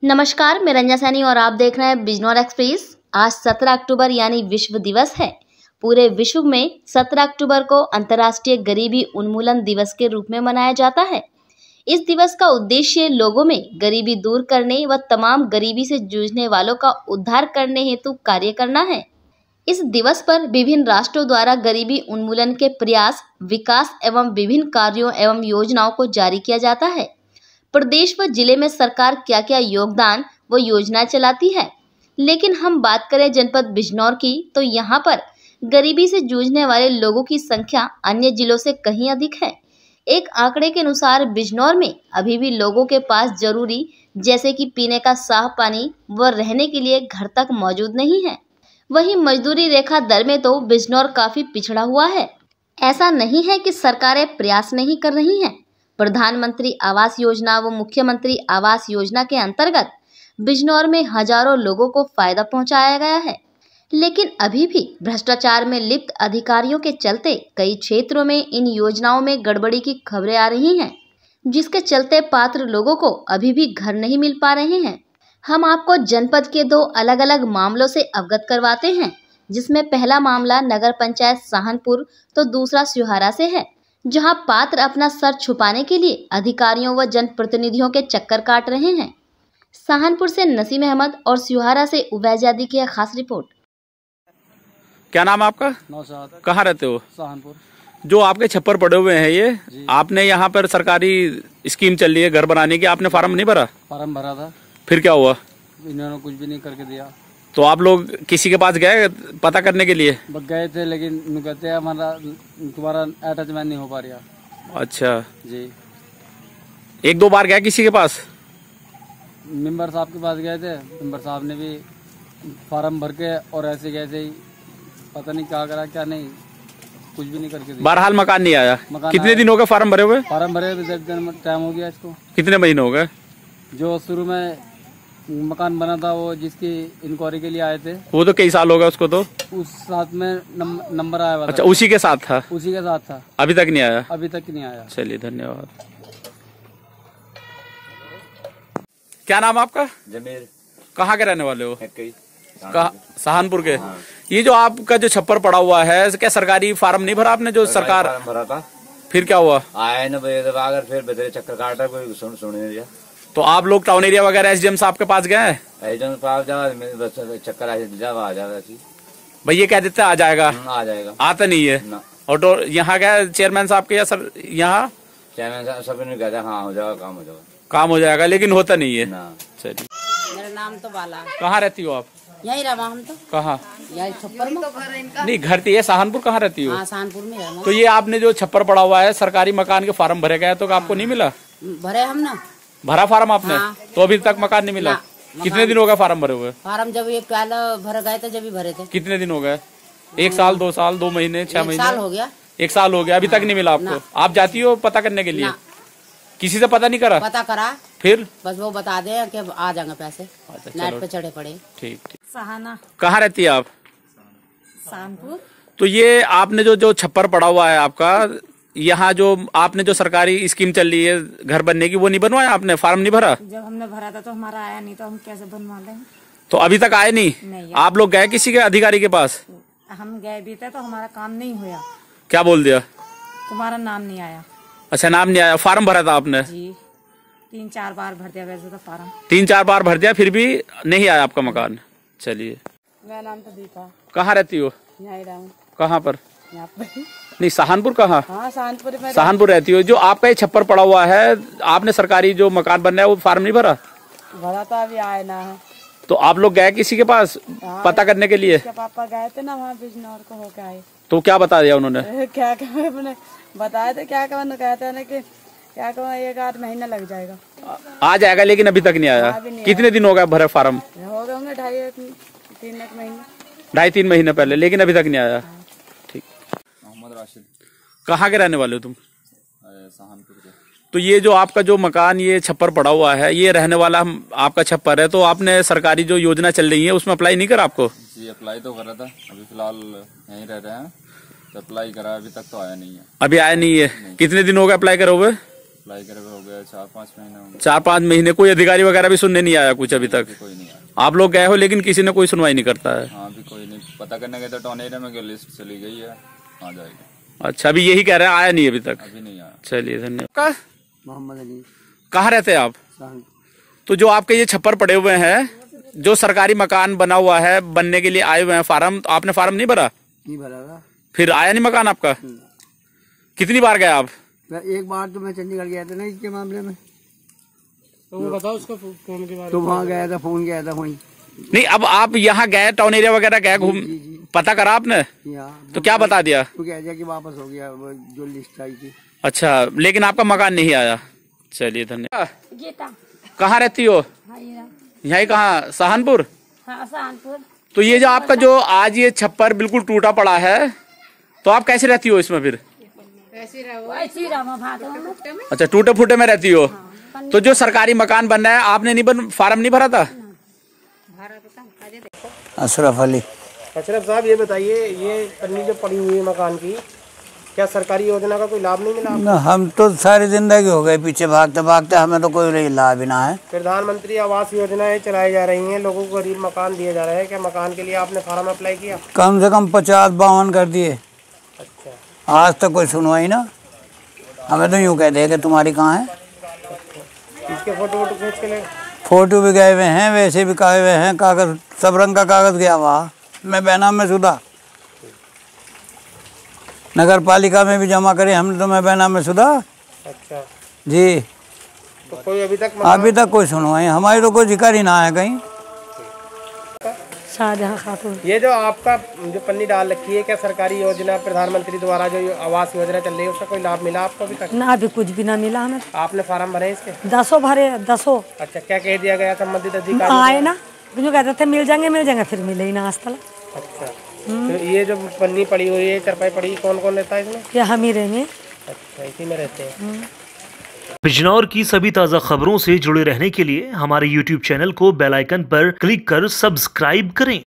नमस्कार, मैं रंजना सैनी और आप देख रहे हैं बिजनौर एक्सप्रेस। आज 17 अक्टूबर यानी विश्व दिवस है। पूरे विश्व में 17 अक्टूबर को अंतर्राष्ट्रीय गरीबी उन्मूलन दिवस के रूप में मनाया जाता है। इस दिवस का उद्देश्य लोगों में गरीबी दूर करने व तमाम गरीबी से जूझने वालों का उद्धार करने हेतु कार्य करना है। इस दिवस पर विभिन्न राष्ट्रों द्वारा गरीबी उन्मूलन के प्रयास, विकास एवं विभिन्न कार्यों एवं योजनाओं को जारी किया जाता है। प्रदेश व जिले में सरकार क्या क्या योगदान व योजना चलाती है, लेकिन हम बात करें जनपद बिजनौर की तो यहाँ पर गरीबी से जूझने वाले लोगों की संख्या अन्य जिलों से कहीं अधिक है। एक आंकड़े के अनुसार बिजनौर में अभी भी लोगों के पास जरूरी जैसे कि पीने का साफ पानी व रहने के लिए घर तक मौजूद नहीं है। वहीं मजदूरी रेखा दर में तो बिजनौर काफी पिछड़ा हुआ है। ऐसा नहीं है कि सरकारें प्रयास नहीं कर रही हैं। प्रधानमंत्री आवास योजना व मुख्यमंत्री आवास योजना के अंतर्गत बिजनौर में हजारों लोगों को फायदा पहुंचाया गया है, लेकिन अभी भी भ्रष्टाचार में लिप्त अधिकारियों के चलते कई क्षेत्रों में इन योजनाओं में गड़बड़ी की खबरें आ रही हैं, जिसके चलते पात्र लोगों को अभी भी घर नहीं मिल पा रहे हैं। हम आपको जनपद के दो अलग अलग मामलों से अवगत करवाते हैं, जिसमें पहला मामला नगर पंचायत सहानपुर तो दूसरा सिहारा से है, जहां पात्र अपना सर छुपाने के लिए अधिकारियों व जनप्रतिनिधियों के चक्कर काट रहे हैं। सहानपुर से नसीम अहमद और सिहारा से उवैजादी की खास रिपोर्ट। क्या नाम है आपका? नौशाद। कहाँ रहते हो? सहानपुर। जो आपके छप्पर पड़े हुए हैं ये आपने यहाँ पर सरकारी स्कीम चल रही है घर बनाने की, आपने फार्म नहीं भरा? फार्म भरा था। फिर क्या हुआ? इन्होंने कुछ भी नहीं करके दिया। तो आप लोग किसी के पास गए पता करने के लिए? गए थे, लेकिन कहते हैं हमारा तुम्हारा अटैचमेंट नहीं हो पा रहा। अच्छा जी। एक दो बार गया किसी के पास? मेंबर साहब के पास गए थे, मेंबर साहब ने भी फार्म भर के और ऐसे कैसे ही पता नहीं क्या करा क्या नहीं, कुछ भी नहीं करके दिया। बहरहाल मकान नहीं आया। कितने आया। दिन हो गए फार्म भरे हुए? फार्म भरे टाइम हो गया इसको। कितने महीने हो गए? जो शुरू में मकान बना था वो जिसकी इंक्वायरी के लिए आए थे, वो तो कई साल हो गए उसको तो। उस साथ में नंबर आया हुआ था। अच्छा, उसी के साथ था? उसी के साथ था। अभी तक नहीं आया? अभी तक नहीं आया। चलिए धन्यवाद। क्या नाम आपका? जमीर। कहाँ के रहने वाले हो? सहानपुर के। हाँ। ये जो आपका जो छप्पर पड़ा हुआ है, क्या सरकारी फार्म नहीं भरा आपने? जो सरकार फार्म भरा था। फिर क्या हुआ? आया न अगर फिर बेतरे चक्कर काटा, कोई सुन नहीं दिया। तो आप लोग टाउन एरिया वगैरह एसडीएम साहब के पास गए हैं? एसडीएम साहब चक्कर आ जाता थी। भाई ये कह देते आ जाएगा, आ जाएगा, आता नहीं है ना। और तो यहाँ गए चेयरमैन साहब के या सर यहाँ चेयरमैन साहब सब ने कहता हाँ हो जाएगा, काम हो जाएगा, लेकिन होता नहीं है ना। चलिए। मेरा नाम तो बाला। कहाँ रहती हो आप? यही रहा हम तो। कहाँ? यही छप्पर में। नहीं घर तो ये सहानपुर। कहाँ रहती हो? हाँ, सहानपुर में है। तो ये आपने जो छप्पर पड़ा हुआ है सरकारी मकान के फार्म भरे गए तो आपको नहीं मिला? भरे हम ना। भरा फार्म आपने? हाँ। तो अभी तक मकान नहीं मिला? कितने दिन हो गए फार्म भरे हुए? फार्म जब ये पहले भर गए थे, जब भी भरे थे। कितने दिन हो गए? 1 साल, 2 साल, 2 महीने, 6 महीने? 1 साल हो गया। 1 साल हो गया, अभी तक नहीं मिला आपको? आप जाती हो पता करने के लिए? ना। किसी से पता नहीं करा? पता करा, फिर बस वो बता दे कि आ जाएंगे पैसे। अच्छा, नेट पे चढ़े पड़े। ठीक ठीक। सहाना। कहाँ रहती है आप? सहानपुर। तो ये आपने जो छप्पर पड़ा हुआ है आपका, यहाँ जो आपने जो सरकारी स्कीम चल रही है घर बनने की, वो नहीं बनवाया आपने? फार्म नहीं भरा? जब हमने भरा था तो हमारा आया नहीं, तो हम कैसे बनवा लेंगे? तो अभी तक आए नहीं? नहीं। आप लोग गए किसी के अधिकारी के पास? हम गए भी थे तो हमारा काम नहीं हुआ। क्या बोल दिया? तुम्हारा नाम नहीं आया। अच्छा, नाम नहीं आया। फार्म भरा था आपने? जी, 3-4 बार भर दिया वैसे तो फार्म। 3-4 बार भर दिया, फिर भी नहीं आया आपका मकान? चलिए। मेरा नाम तो दीपा। कहाँ रहती हो? यहाँ रहा हूँ। कहाँ पर? यहाँ पे। नहीं, सहानपुर कहाँ? हाँ, सहानपुर में। सहानपुर रहती हो। जो आपका ये छप्पर पड़ा हुआ है, आपने सरकारी जो मकान बन रहा है वो फार्म नहीं भरा? भरा तो अभी आया ना है। तो आप लोग गए किसी के पास पता करने के लिए? पापा गए थे ना वहाँ बिजनौर को होके आए। तो क्या बता दिया उन्होंने? क्या अपने बताए थे, क्या कहते हैं ना कि क्या कहूँ 1-8 महीना लग जाएगा। आ जाएगा, लेकिन अभी तक नहीं आया। कितने दिन हो गए भरे फार्म? हो गए होंगे 2.5-3 महीने। 2.5-3 महीने पहले, लेकिन अभी तक नहीं आया। ठीक। मोहम्मद राशिद। कहाँ के रहने वाले हो तुम? सहानपुर के। तो ये जो आपका जो मकान ये छप्पर पड़ा हुआ है, ये रहने वाला आपका छप्पर है, तो आपने सरकारी जो योजना चल रही है उसमें अप्लाई नहीं करा आपको? जी, अप्लाई तो करा था, अभी फिलहाल यहीं रह रहे हैं। तो अप्लाई करा, अभी तक तो आया नहीं है। अभी आया नहीं है? कितने दिन हो गए अप्लाई करे हुए? अप्लाई करे हुए हो गया 4-5 महीने हो गए। 4-5 महीने कोई अधिकारी वगैरह भी सुनने नहीं आया कुछ अभी तक? कोई नहीं आया। आप लोग गए हो लेकिन किसी ने कोई सुनवाई नहीं करता है? हाँ, अभी कोई नहीं। पता करने गए तो टाउन एरिया में लिस्ट चली गई है, आ जाएगी। अच्छा, अभी यही कह रहे हैं, आया नहीं अभी तक? अभी नहीं आया। चलिए, धन्यवाद। मोहम्मद अली। कहाँ रहते हैं आप? तो जो आपके ये छप्पर पड़े हुए हैं, जो सरकारी मकान बना हुआ है, बनने के लिए आए हुए हैं फार्म, तो आपने फार्म नहीं भरा? नहीं भरा था। फिर आया नहीं मकान आपका? कितनी बार गए आप? एक बार तो मैं चंडीगढ़ गया था ना इसके मामले में, तो वो बताओ उसका फोन के बारे में। तो वहाँ गया था, फोन किया था वहीं। नहीं, अब आप यहाँ गए, टाउन एरिया वगैरह गए, घूम पता करा आपने? तो क्या बता दिया? तो कह दिया कि वापस हो गया जो लिस्ट आई थी। अच्छा, लेकिन आपका मकान नहीं आया। चलिए, धन्यवाद। कहाँ रहती हो? यही कहाँ, सहारनपुर? हाँ, सहारनपुर। तो ये जो आपका जो आज ये छप्पर बिल्कुल टूटा पड़ा है, तो आप कैसे रहती हो इसमें फिर? अच्छा, टूटे फूटे में रहती हो। तो जो सरकारी मकान बन रहा है, आपने नहीं फार्म नहीं भरा था? अशरफ अली। अशरफ साहब, ये बताइए, ये पन्नी जो पड़ी हुई है मकान की, क्या सरकारी योजना का कोई लाभ नहीं मिला? ना, हम तो सारी जिंदगी हो गई पीछे भागते भागते, हमें तो कोई लाभ ही ना है। प्रधानमंत्री आवास योजनाएं चलाई जा रही हैं, लोगों को गरीब मकान दिए जा रहे हैं, क्या मकान के लिए आपने फार्म अप्लाई किया? कम से कम 50-52 कर दिए। अच्छा, आज तक कोई सुनवाई ना। हमें तो यूँ कहते हैं कि तुम्हारी कहाँ है। इसके फोटो खींच के ले? फोटो भी गए हुए हैं, वैसे भी गए हुए हैं, कागज सब रंग का कागज गया हुआ। मैं बेनाम में शुदा, नगर पालिका में भी जमा करे हमने, तो मैं बेनाम में शुदा। अच्छा जी। तो कोई अभी तक कोई सुनवाई हमारी तो कोई जिक्र ही ना है कहीं। शाहजहां खातून। ये जो आपका जो पन्नी डाल रखी है, क्या सरकारी योजना प्रधानमंत्री द्वारा जो आवास योजना चल रही है, उसका कोई लाभ मिला आपको अभी तक? ना, अभी कुछ भी ना मिला हमें। आपने फार्म भरे इसके? 10 भरे, 10। अच्छा, क्या कह दिया गया संबंधित अधिकारी? आए ना, जो कहते थे मिल जाएंगे, फिर मिले ही ना आज तक। अच्छा, तो ये जो पन्नी पड़ी हुई है, चरपाई पड़ी, कौन कौन रहता है इसमें? क्या हम ही रहेंगे। अच्छा, इसी में रहते हैं। बिजनौर की सभी ताज़ा खबरों से जुड़े रहने के लिए हमारे YouTube चैनल को बेल आइकन पर क्लिक कर सब्सक्राइब करें।